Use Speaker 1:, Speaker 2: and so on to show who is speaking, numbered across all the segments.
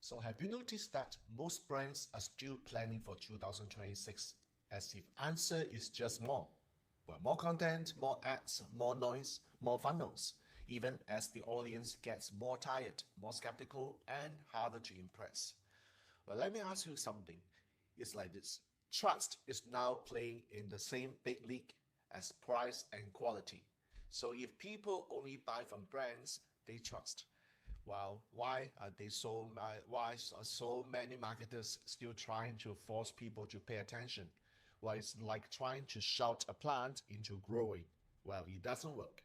Speaker 1: So have you noticed that most brands are still planning for 2026 as if answer is just more? Well, more content, more ads, more noise, more funnels, even as the audience gets more tired, more skeptical, and harder to impress. Well, let me ask you something. It's like this. Trust is now playing in the same big league as price and quality. So if people only buy from brands they trust, well, why are so many marketers still trying to force people to pay attention? Well, it's like trying to shout a plant into growing. Well, it doesn't work.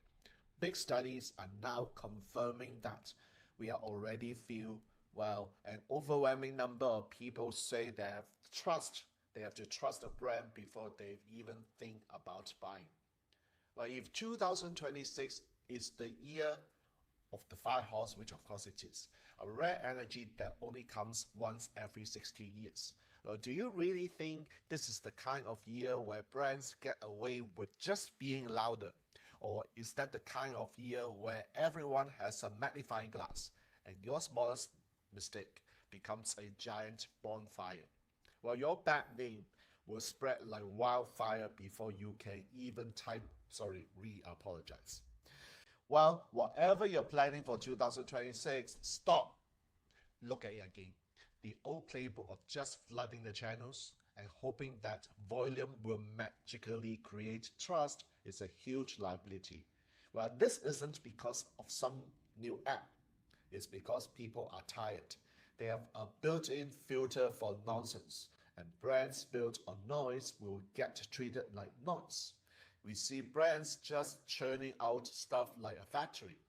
Speaker 1: Big studies are now confirming that we are already feel well, an overwhelming number of people say they have to trust a brand before they even think about buying. Well, if 2026 is the year of the fire horse, which of course it is, a rare energy that only comes once every 60 years. Do you really think this is the kind of year where brands get away with just being louder? Or is that the kind of year where everyone has a magnifying glass and your smallest mistake becomes a giant bonfire? Well, your bad name will spread like wildfire before you can even type, sorry, re-apologize. Well, whatever you're planning for 2026, stop. Look at it again. The old playbook of just flooding the channels and hoping that volume will magically create trust is a huge liability. Well, this isn't because of some new app. It's because people are tired. They have a built-in filter for nonsense, and brands built on noise will get treated like noise. We see brands just churning out stuff like a factory,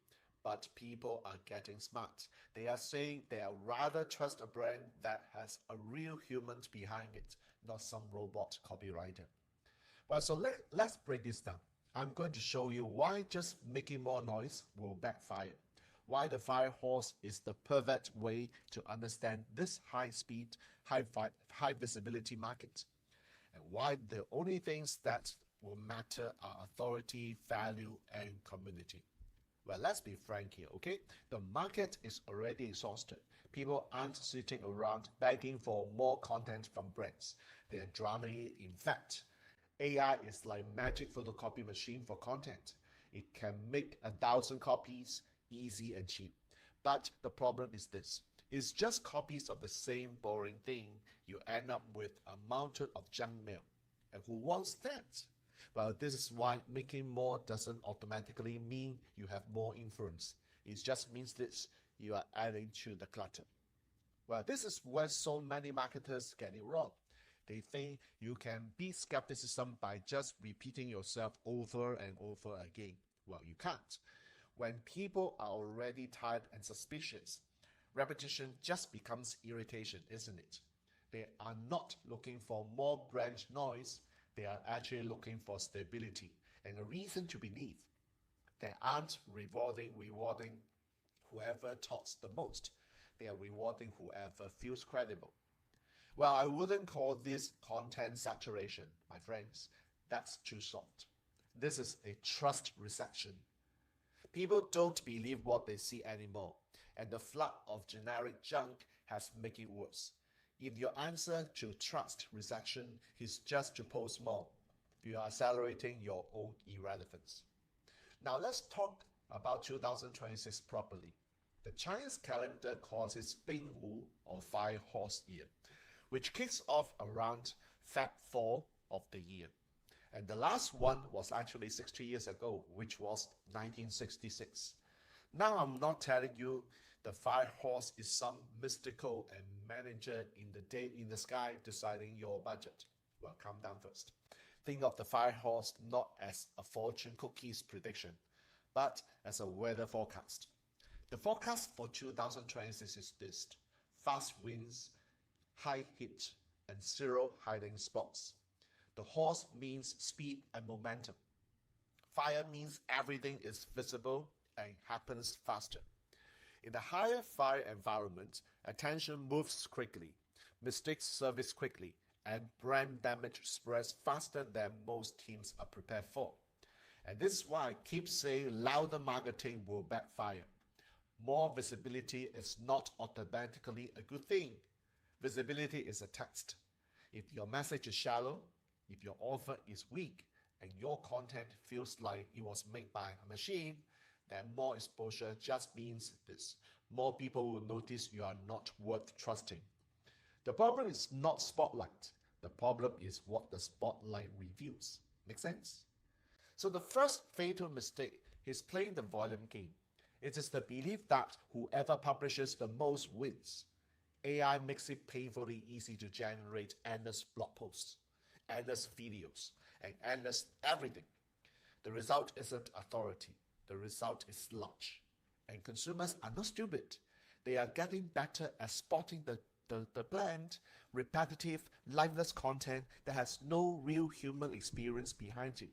Speaker 1: but people are getting smart. They are saying they are rather trust a brand that has a real human behind it, not some robot copywriter. Well, so let's break this down. I'm going to show you why just making more noise will backfire, why the fire horse is the perfect way to understand this high-speed, high visibility market, and why the only things that will matter are authority, value, and community. Well, let's be frank here, okay? The market is already exhausted. People aren't sitting around begging for more content from brands. They're drowning it. In fact, AI is like magic photocopy machine for content. It can make 1,000 copies easy and cheap. But the problem is this. It's just copies of the same boring thing. You end up with a mountain of junk mail. And who wants that? Well, this is why making more doesn't automatically mean you have more influence. It just means this, you are adding to the clutter. Well, this is where so many marketers get it wrong. They think you can beat skepticism by just repeating yourself over and over again. Well, you can't. When people are already tired and suspicious, repetition just becomes irritation, isn't it? They are not looking for more brand noise. They are actually looking for stability and a reason to believe. They aren't rewarding whoever talks the most. They are rewarding whoever feels credible. Well, I wouldn't call this content saturation, my friends. That's too soft. This is a trust recession. People don't believe what they see anymore, and the flood of generic junk has made it worse. If your answer to trust recession is just to post more, you are accelerating your own irrelevance. Now let's talk about 2026 properly. The Chinese calendar calls it Binghu or Fire Horse Year, which kicks off around Feb 4 of the year. And the last one was actually 60 years ago, which was 1966. Now I'm not telling you the fire horse is some mystical and manager in the sky deciding your budget. Well, calm down first. Think of the fire horse not as a fortune cookies prediction, but as a weather forecast. The forecast for 2026 is this: fast winds, high heat, and zero hiding spots. The horse means speed and momentum. Fire means everything is visible and happens faster. In the higher fire environment, attention moves quickly, mistakes surface quickly, and brand damage spreads faster than most teams are prepared for. And this is why I keep saying louder marketing will backfire. More visibility is not automatically a good thing. Visibility is a test. If your message is shallow, if your offer is weak, and your content feels like it was made by a machine, then more exposure just means this. More people will notice you are not worth trusting. The problem is not spotlight. The problem is what the spotlight reveals. Make sense? So the first fatal mistake is playing the volume game. It is the belief that whoever publishes the most wins. AI makes it painfully easy to generate endless blog posts, endless videos, and endless everything. The result isn't authority. The result is sludge. And consumers are not stupid. They are getting better at spotting the bland, repetitive, lifeless content that has no real human experience behind it.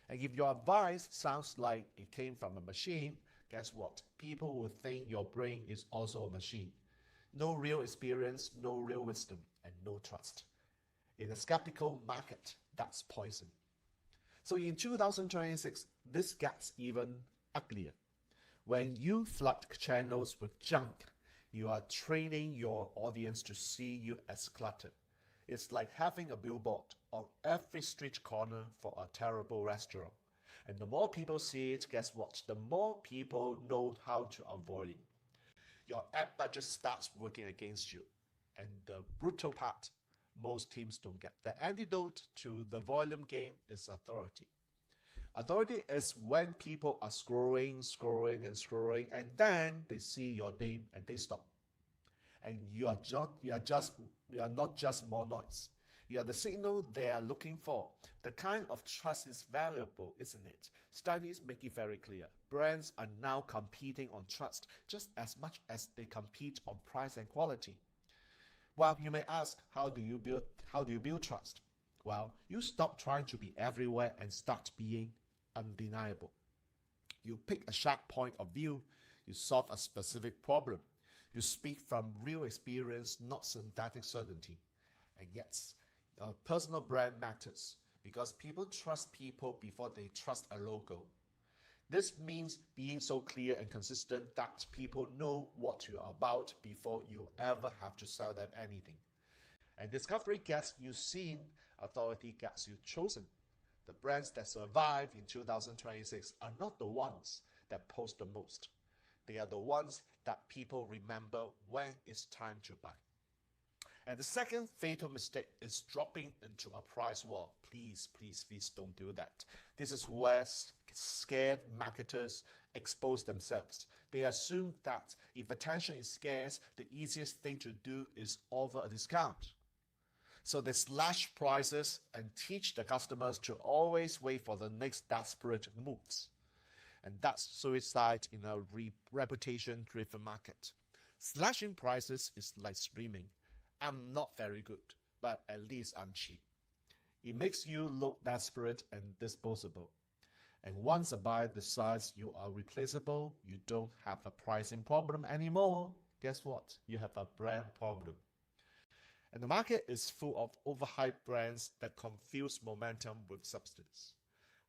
Speaker 1: And if your advice sounds like it came from a machine, guess what? People will think your brain is also a machine. No real experience, no real wisdom, and no trust. In a skeptical market, that's poison. So in 2026, this gets even uglier. When you flood channels with junk, you are training your audience to see you as clutter. It's like having a billboard on every street corner for a terrible restaurant. And the more people see it, guess what? The more people know how to avoid it. Your ad budget starts working against you. And the brutal part, most teams don't get. The antidote to the volume game is authority. Authority is when people are scrolling, and then they see your name and they stop. And you are not just more noise. You are the signal they are looking for. The kind of trust is valuable, isn't it? Studies make it very clear. Brands are now competing on trust just as much as they compete on price and quality. Well, you may ask, how do you build trust? Well, you stop trying to be everywhere and start being undeniable. You pick a sharp point of view. You solve a specific problem. You speak from real experience, not synthetic certainty. And yes, a personal brand matters because people trust people before they trust a logo. This means being so clear and consistent that people know what you are about before you ever have to sell them anything. And discovery gets you seen, authority gets you chosen. The brands that survive in 2026 are not the ones that post the most. They are the ones that people remember when it's time to buy. And the second fatal mistake is dropping into a price war. Please don't do that. This is where scared marketers expose themselves. They assume that if attention is scarce, the easiest thing to do is offer a discount. So they slash prices and teach the customers to always wait for the next desperate moves. And that's suicide in a reputation-driven market. Slashing prices is like screaming, "I'm not very good, but at least I'm cheap." It makes you look desperate and disposable. And once a buyer decides you are replaceable, you don't have a pricing problem anymore. Guess what? You have a brand problem. And the market is full of overhyped brands that confuse momentum with substance.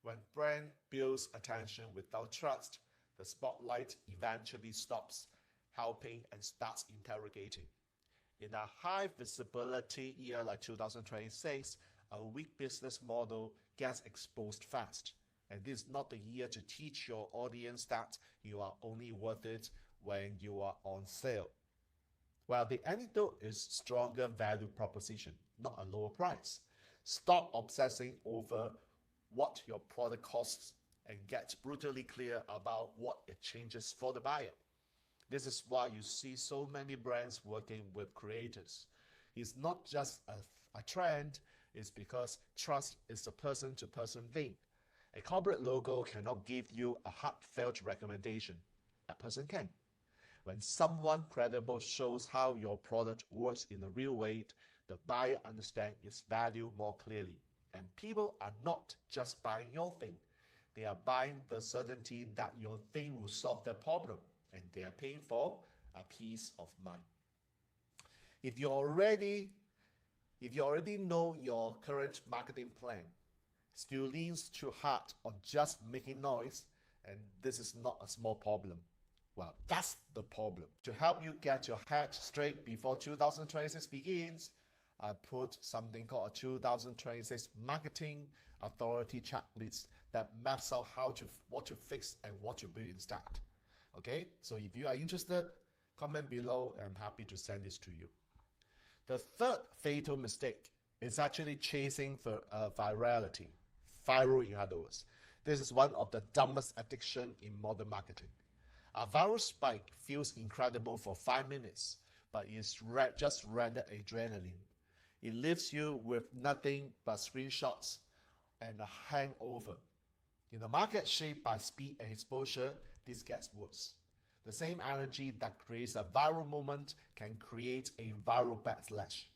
Speaker 1: When brand builds attention without trust, the spotlight eventually stops helping and starts interrogating. In a high visibility year like 2026, a weak business model gets exposed fast. And this is not the year to teach your audience that you are only worth it when you are on sale. Well, the antidote is stronger value proposition, not a lower price. Stop obsessing over what your product costs and get brutally clear about what it changes for the buyer. This is why you see so many brands working with creators. It's not just a trend, it's because trust is a person-to-person thing. A corporate logo cannot give you a heartfelt recommendation. A person can. When someone credible shows how your product works in a real way, the buyer understands its value more clearly. And people are not just buying your thing. They are buying the certainty that your thing will solve their problem. And they are paying for a peace of mind. If you already know your current marketing plan still leans too hard on just making noise, and this is not a small problem. Well, that's the problem. To help you get your head straight before 2026 begins, I put something called a 2026 Marketing Authority Checklist that maps out what to fix and what to build instead. Okay, so if you are interested, comment below and I'm happy to send this to you. The third fatal mistake is actually chasing for virality. Viral, in other words. This is one of the dumbest addictions in modern marketing. A viral spike feels incredible for 5 minutes, but it's just rendered adrenaline. It leaves you with nothing but screenshots and a hangover. In a market shaped by speed and exposure, this gets worse. The same energy that creates a viral moment can create a viral backlash.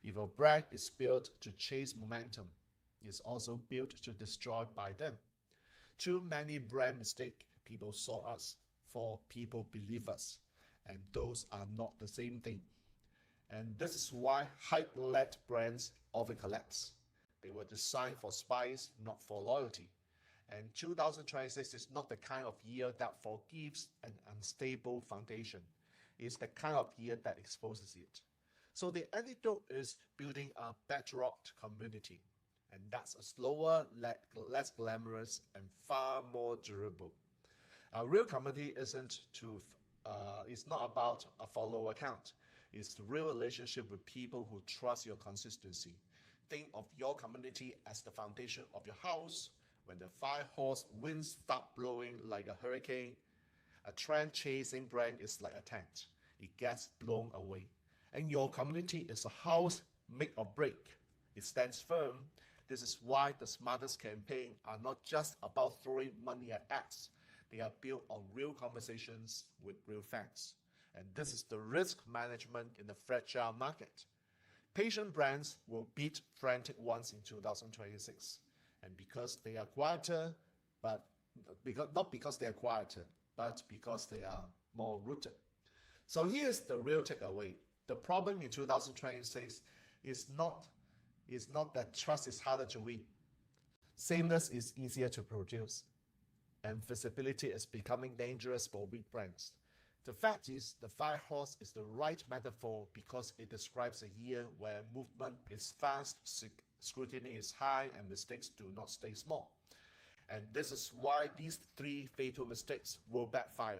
Speaker 1: If a brand is built to chase momentum, it's also built to destroy by them. Too many brand mistakes. People saw us for people believe us, and those are not the same thing. And this is why hype-led brands often collapse. They were designed for spice, not for loyalty. And 2026 is not the kind of year that forgives an unstable foundation. It's the kind of year that exposes it. So the antidote is building a bedrock community. And that's a slower, less glamorous, and far more durable. A real community it's not about a follower count. It's the real relationship with people who trust your consistency. Think of your community as the foundation of your house. When the fire hose winds start blowing like a hurricane, a trend-chasing brand is like a tent. It gets blown away. And your community is a house make or break. It stands firm. This is why the smartest campaigns are not just about throwing money at ads. They are built on real conversations with real facts. And this is the risk management in the fragile market. Patient brands will beat frantic ones in 2026. And because they are quieter, not because they are quieter, but because they are more rooted. So here's the real takeaway. The problem in 2026 is not that trust is harder to win. Sameness is easier to produce. And visibility is becoming dangerous for weak brands. The fact is, the fire hose is the right metaphor because it describes a year where movement is fast, scrutiny is high, and mistakes do not stay small. And this is why these 3 fatal mistakes will backfire.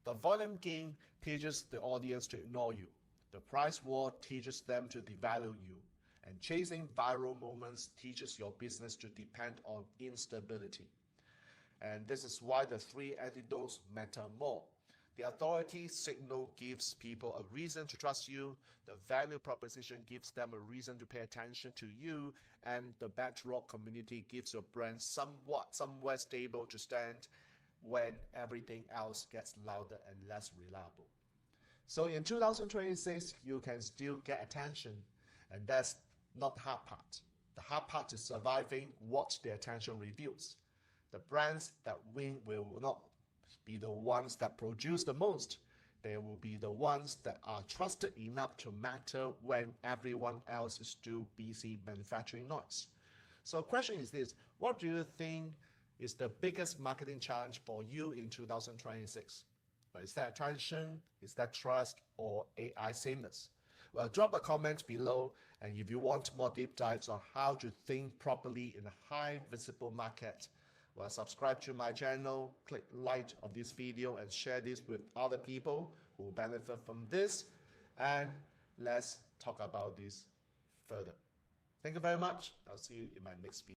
Speaker 1: The volume game teaches the audience to ignore you. The price war teaches them to devalue you. And chasing viral moments teaches your business to depend on instability. And this is why the 3 antidotes matter more. The authority signal gives people a reason to trust you. The value proposition gives them a reason to pay attention to you. And the bedrock community gives your brand somewhere stable to stand when everything else gets louder and less reliable. So in 2026, you can still get attention. And that's not the hard part. The hard part is surviving what the attention reveals. The brands that win will not be the ones that produce the most. They will be the ones that are trusted enough to matter when everyone else is too busy manufacturing noise. So the question is this: what do you think is the biggest marketing challenge for you in 2026? Is that attention, is that trust, or AI sameness? Well, drop a comment below, and if you want more deep dives on how to think properly in a high visible market, well, subscribe to my channel, click like of this video, and share this with other people who benefit from this. And let's talk about this further. Thank you very much. I'll see you in my next video.